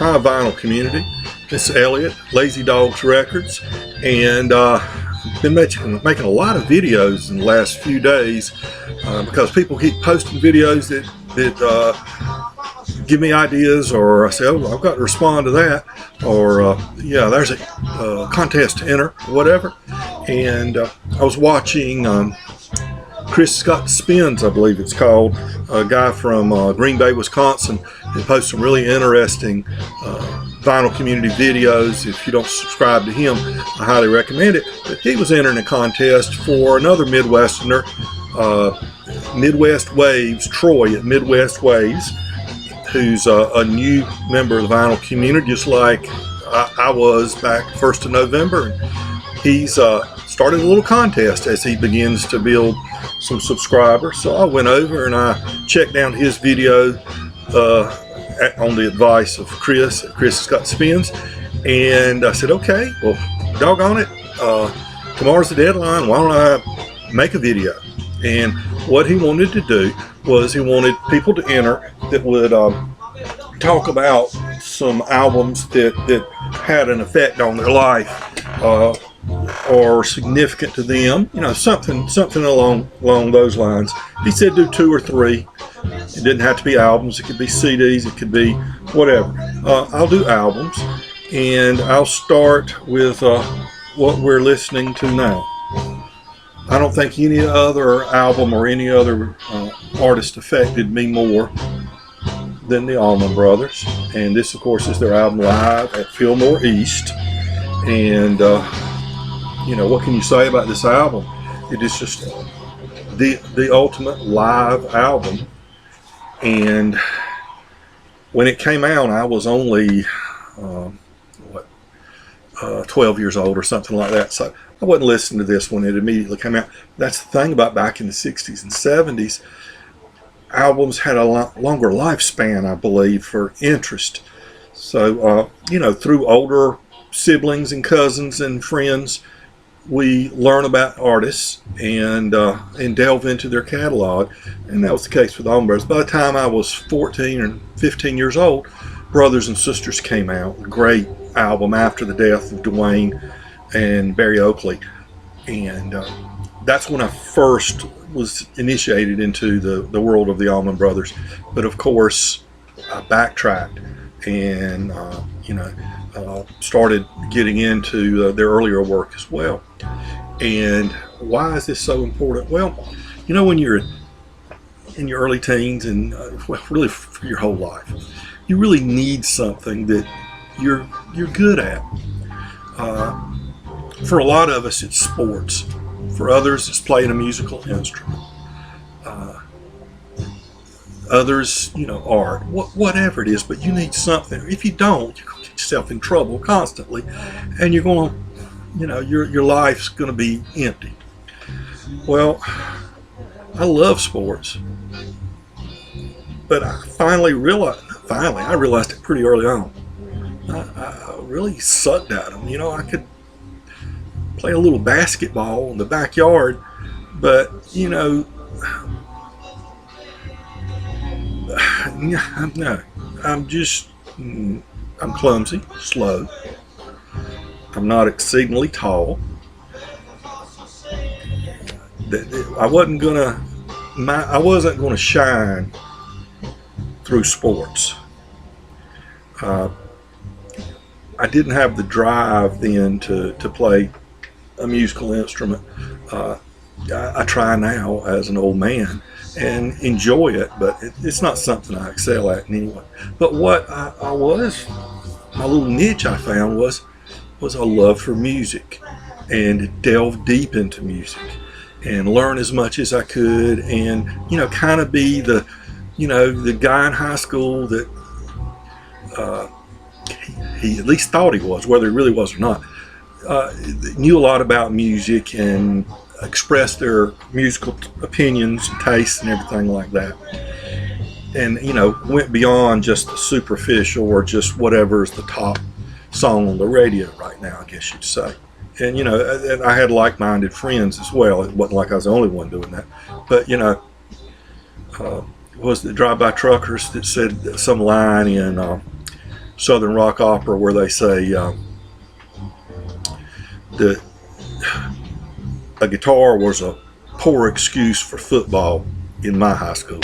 Hi Vinyl community. This is Elliot, Lazy Dogs Records, and been making a lot of videos in the last few days because people keep posting videos that give me ideas, or I say, oh, I've got to respond to that, or yeah, there's a contest to enter, whatever. And I was watching Chris Scott Spins, I believe it's called, a guy from Green Bay, Wisconsin, that posts some really interesting vinyl community videos. If you don't subscribe to him, I highly recommend it. But he was entering a contest for another Midwesterner, Midwest Waves, Troy at Midwest Waves, who's a new member of the vinyl community, just like I was back 1st of November. And he's started a little contest as he begins to build some subscribers. So I went over and I checked out his video on the advice of Chris Scott Spins, and I said, okay, well, doggone it, tomorrow's the deadline, why don't I make a video? And what he wanted to do was he wanted people to enter that would talk about some albums that had an effect on their life, or significant to them, you know, something along those lines. He said do 2 or 3. It didn't have to be albums. It could be CDs. It could be whatever. I'll do albums, and I'll start with what we're listening to now. I don't think any other album or any other artist affected me more than the Allman Brothers, and this, of course, is their album Live at Fillmore East. And you know, what can you say about this album? It is just the ultimate live album. And when it came out, I was only 12 years old or something like that. So I wasn't listening to this when it immediately came out. That's the thing about back in the 60s and 70s. Albums had a longer lifespan, I believe, for interest. So, you know, through older siblings and cousins and friends, we learn about artists and delve into their catalog, and that was the case with Allman Brothers. By the time I was 14 or 15 years old, Brothers and Sisters came out, a great album after the death of Dwayne and Barry Oakley, and that's when I first was initiated into the world of the Allman Brothers. But of course, I backtracked and you know, started getting into their earlier work as well. And why is this so important? Well, you know, when you're in your early teens and well, really for your whole life, you really need something that you're good at. For a lot of us, it's sports. For others, it's playing a musical instrument. Others, you know, art, whatever it is, but you need something. If you don't, you're going to get yourself in trouble constantly, and you're going to, you know, your life's going to be empty. Well, I love sports, but I realized it pretty early on. I really sucked at them. You know, I could play a little basketball in the backyard, but, you know, no, I'm clumsy, slow. I'm not exceedingly tall. I wasn't gonna shine through sports. I didn't have the drive then to play a musical instrument. I try now as an old man and enjoy it, but it's not something I excel at in any way. But what my little niche I found was a love for music, and delve deep into music and learn as much as I could, and, you know, kind of be the guy in high school that he at least thought he was, whether he really was or not, knew a lot about music and expressed their musical opinions and tastes and everything like that, and, you know, went beyond just the superficial or just whatever is the top song on the radio right now, I guess you'd say. And, you know, and I had like-minded friends as well. It wasn't like I was the only one doing that. But, you know, was the Drive-By Truckers that said some line in Southern rock opera where they say that a guitar was a poor excuse for football in my high school.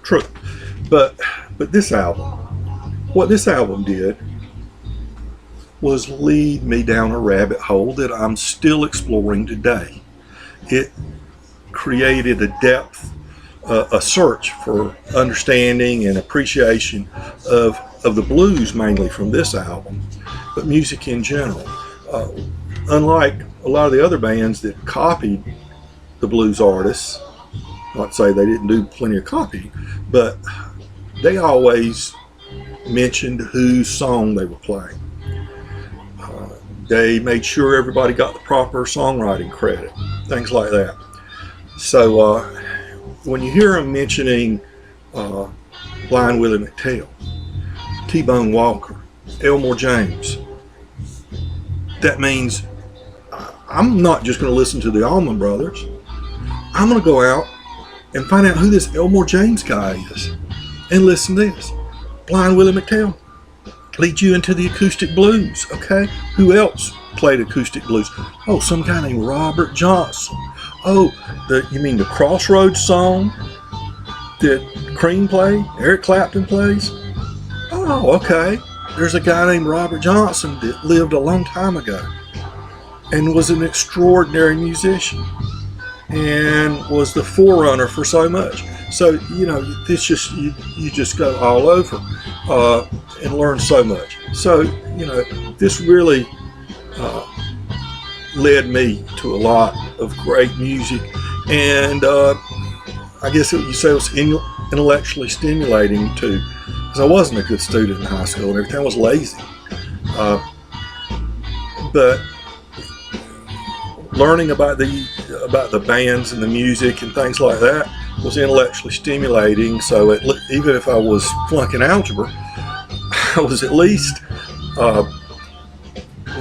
True. But this album, what this album did was lead me down a rabbit hole that I'm still exploring today. It created a depth, a search for understanding and appreciation of the blues, mainly from this album, but music in general. Unlike a lot of the other bands that copied the blues artists, not to say they didn't do plenty of copying, but they always mentioned whose song they were playing. They made sure everybody got the proper songwriting credit, things like that. So when you hear them mentioning Blind Willie McTell, T-Bone Walker, Elmore James, that means I'm not just going to listen to the Allman Brothers. I'm going to go out and find out who this Elmore James guy is and listen to this. Blind Willie McTell lead you into the acoustic blues. Okay, who else played acoustic blues? Oh, some guy named Robert Johnson. Oh, you mean the Crossroads song that Cream played, Eric Clapton plays? Oh, okay. There's a guy named Robert Johnson that lived a long time ago and was an extraordinary musician and was the forerunner for so much. So, you know, this just, you just go all over and learn so much. So, you know, this really led me to a lot of great music, and I guess you say it was intellectually stimulating too, because I wasn't a good student in high school and everything. I was lazy, but learning about the bands and the music and things like that was intellectually stimulating. So even if I was flunking algebra, I was at least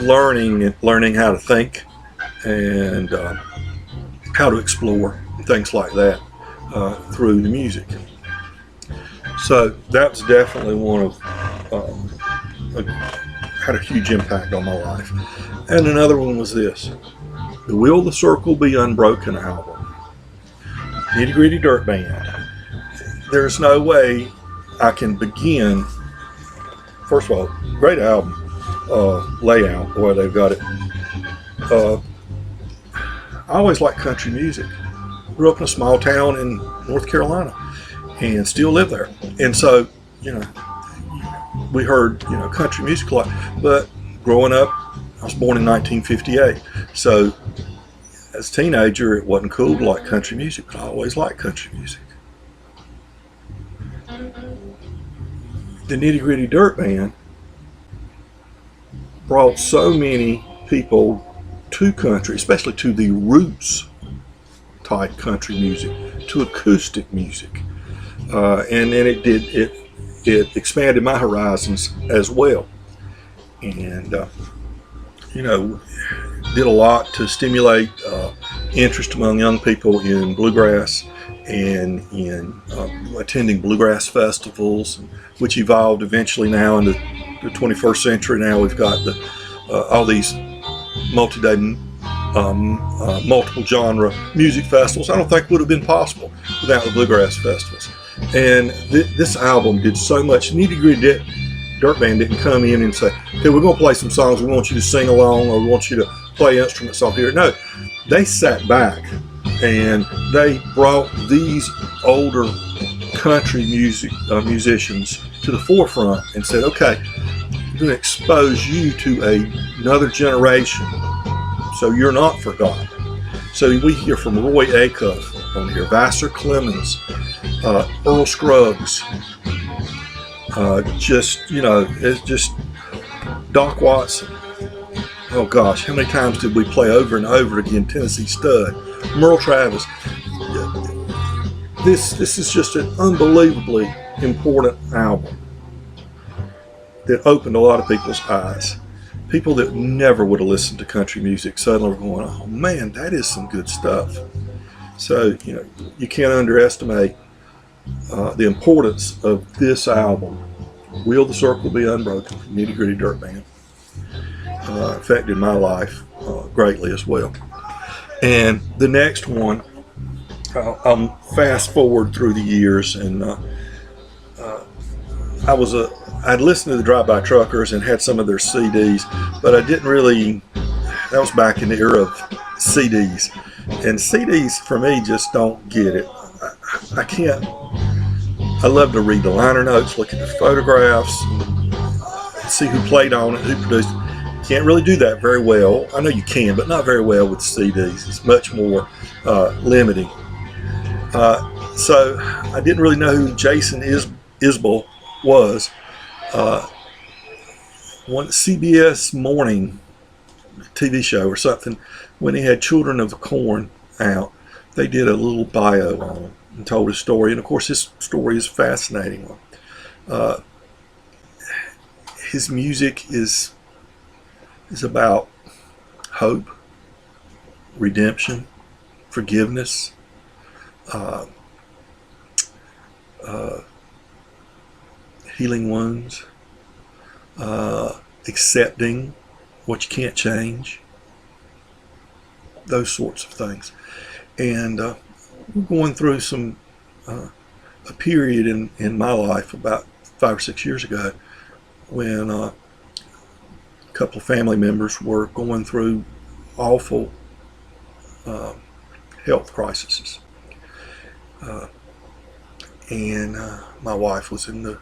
learning how to think and how to explore things like that through the music. So that's definitely one of had a huge impact on my life. And another one was this: the Will the Circle Be Unbroken album, Nitty Gritty Dirt Band. There's no way I can begin. First of all, great album layout, the way they've got it. I always liked country music. Grew up in a small town in North Carolina and still live there. And so, you know, we heard, you know, country music a lot. But growing up, I was born in 1958. So as a teenager, it wasn't cool to like country music, but I always liked country music. The Nitty Gritty Dirt Band brought so many people to country, especially to the roots type country music, to acoustic music, and then it expanded my horizons as well, and you know, did a lot to stimulate interest among young people in bluegrass and in attending bluegrass festivals, which evolved eventually now into the 21st century. Now we've got all these multi-day, multiple genre music festivals. I don't think would have been possible without the bluegrass festivals. And this album did so much. Nitty Gritty Dirt Band didn't come in and say, okay, we're going to play some songs, we want you to sing along, or we want you to play instruments on here. No, they sat back and they brought these older country music musicians to the forefront and said, okay, we're going to expose you to another generation so you're not forgotten. So we hear from Roy Acuff on here, Vassar Clemens, Earl Scruggs, just, you know, it's just Doc Watson. Oh gosh, how many times did we play over and over again Tennessee Stud, Merle Travis? This is just an unbelievably important album that opened a lot of people's eyes. People that never would have listened to country music suddenly were going, oh man, that is some good stuff. So, you know, you can't underestimate the importance of this album Will the Circle Be Unbroken? Nitty Gritty Dirt Band. Affected my life greatly as well. And the next one, I'm fast forward through the years, and I'd listened to the Drive-By Truckers and had some of their CDs, but I didn't really. That was back in the era of CDs, and CDs for me just don't get it. I can't. I love to read the liner notes, look at the photographs, see who played on it, who produced it. Can't really do that very well. I know you can, but not very well with CDs. It's much more limiting. So I didn't really know who Jason Isbell was. One CBS Morning TV show or something, when he had Children of the Corn out, they did a little bio on him and told his story. And of course, his story is a fascinating one. His music is about hope, redemption, forgiveness, healing wounds, accepting what you can't change, those sorts of things. And we're going through a period in my life about 5 or 6 years ago when a couple of family members were going through awful health crises. And my wife was in the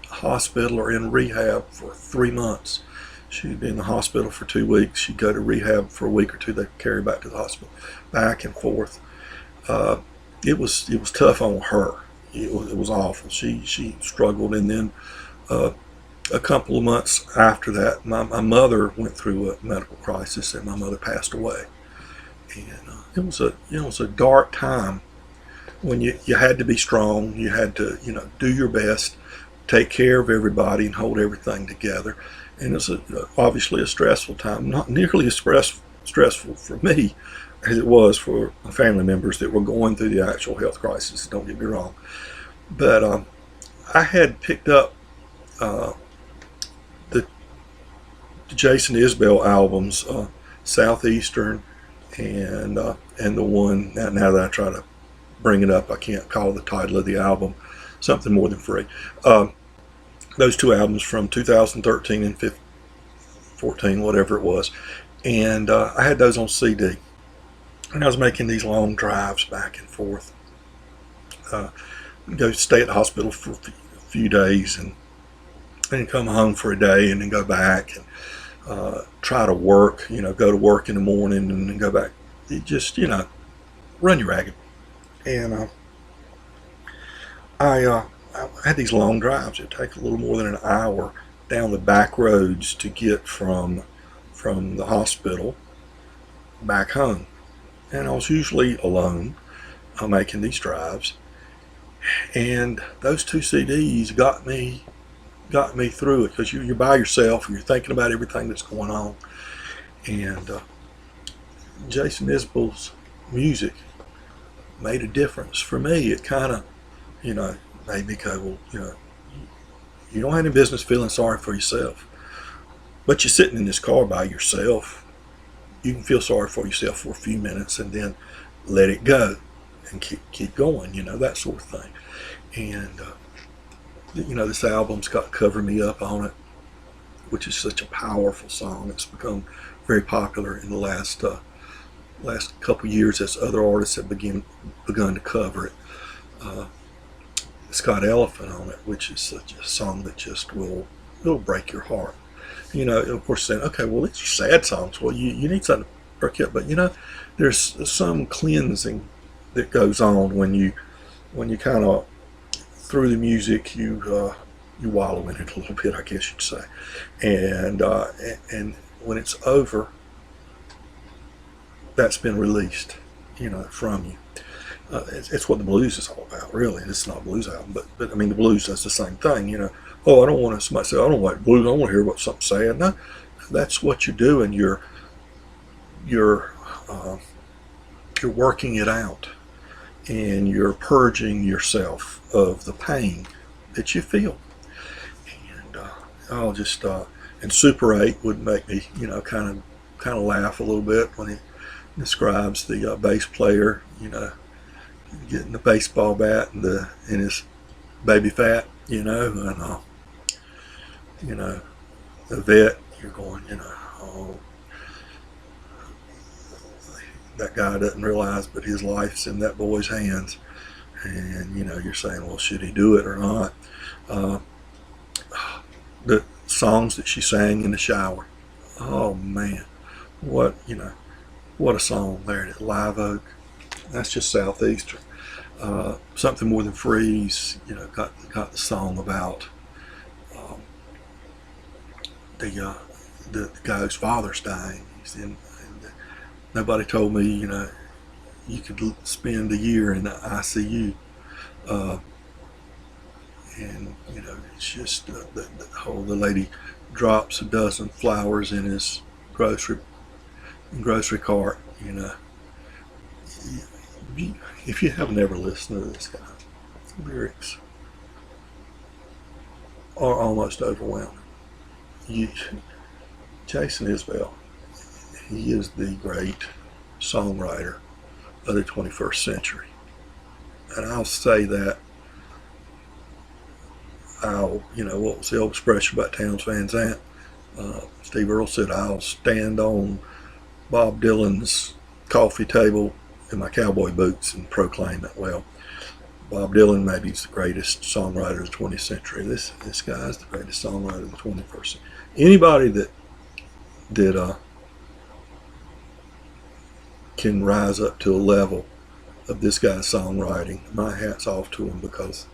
hospital or in rehab for 3 months. She'd been in the hospital for 2 weeks. She'd go to rehab for a week or two. They'd carry her back to the hospital, back and forth. It was tough on her. It was awful. She struggled, and then a couple of months after that, my mother went through a medical crisis, and my mother passed away. And it was a dark time when you had to be strong. You had to do your best, take care of everybody, and hold everything together. And it was obviously a stressful time, not nearly as stressful for me as it was for family members that were going through the actual health crisis, don't get me wrong. But I had picked up the Jason Isbell albums, Southeastern, and the one, now that I try to bring it up, I can't call the title of the album, Something More Than Free. Those two albums from 2013 and 14, whatever it was. And I had those on CD. And I was making these long drives back and forth. Go stay at the hospital for a few days and then come home for a day and then go back and try to work, go to work in the morning and then go back. It just, run you ragged. And I had these long drives. It'd take a little more than an hour down the back roads to get from the hospital back home. And I was usually alone making these drives. And those two CDs got me through it, because you're by yourself and you're thinking about everything that's going on. And Jason Isbell's music made a difference for me. It kind of, made me go, well, you don't have any business feeling sorry for yourself, but you're sitting in this car by yourself. You can feel sorry for yourself for a few minutes and then let it go and keep going, that sort of thing. And this album's got Cover Me Up on it, which is such a powerful song. It's become very popular in the last couple years as other artists have begun to cover it. It's got Elephant on it, which is such a song that just will break your heart. Of course, saying, okay, well, these are sad songs. Well, you need something to break you up. But there's some cleansing that goes on when you kind of, through the music, you wallow in it a little bit, I guess you'd say. And when it's over, that's been released, from you. It's what the blues is all about, really. It's not a blues album, but I mean, the blues does the same thing, Oh, I don't want to, somebody say, I don't like blues, I want to hear what something's saying. No, that's what you're doing. You're working it out, and you're purging yourself of the pain that you feel. I'll just and Super 8 would make me, you know, kind of laugh a little bit when he describes the bass player, you know, getting the baseball bat in his baby fat, you know, and you know, the vet. You're going, you know, oh, that guy doesn't realize, but his life's in that boy's hands, and you know, you're saying, well, should he do it or not? The songs that she sang in the shower. Oh man, what, you know, what a song there at Live Oak. That's just Southeastern. Something More Than Freeze, you know, got the song about the guy whose father's dying. He's in, and nobody told me, you know, you could spend a year in the ICU. And you know, it's just the lady drops a dozen flowers in his grocery cart. You know, if you have never listened to this guy, lyrics are almost overwhelming. Jason Isbell, he is the great songwriter of the 21st century, and I'll say that. You know, what was the old expression about Townes Van Zandt? Steve Earle said, I'll stand on Bob Dylan's coffee table in my cowboy boots and proclaim it. Well, Bob Dylan maybe is the greatest songwriter of the 20th century. This guy is the greatest songwriter of the 21st century. Anybody that can rise up to a level of this guy's songwriting, my hat's off to him, because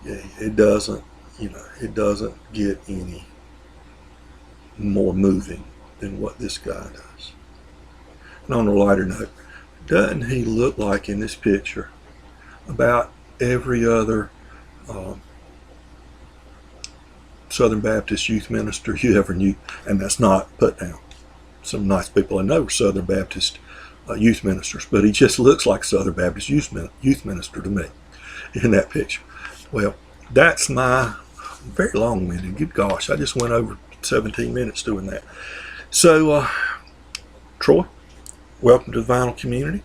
it doesn't, you know, it doesn't get any more moving than what this guy does. And on a lighter note, doesn't he look like in this picture about every other Southern Baptist youth minister you ever knew? And that's not put down. Some nice people I know are Southern Baptist youth ministers, but he just looks like Southern Baptist youth minister to me in that picture. Well, that's my very long-winded. Good gosh, I just went over 17 minutes doing that. So, Troy, welcome to the vinyl community.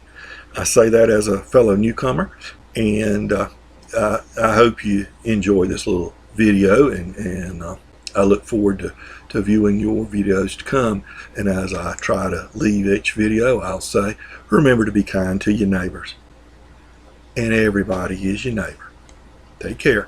I say that as a fellow newcomer, and I hope you enjoy this little video, and I look forward to viewing your videos to come. And as I try to leave each video, I'll say, remember to be kind to your neighbors. And everybody is your neighbor. Take care.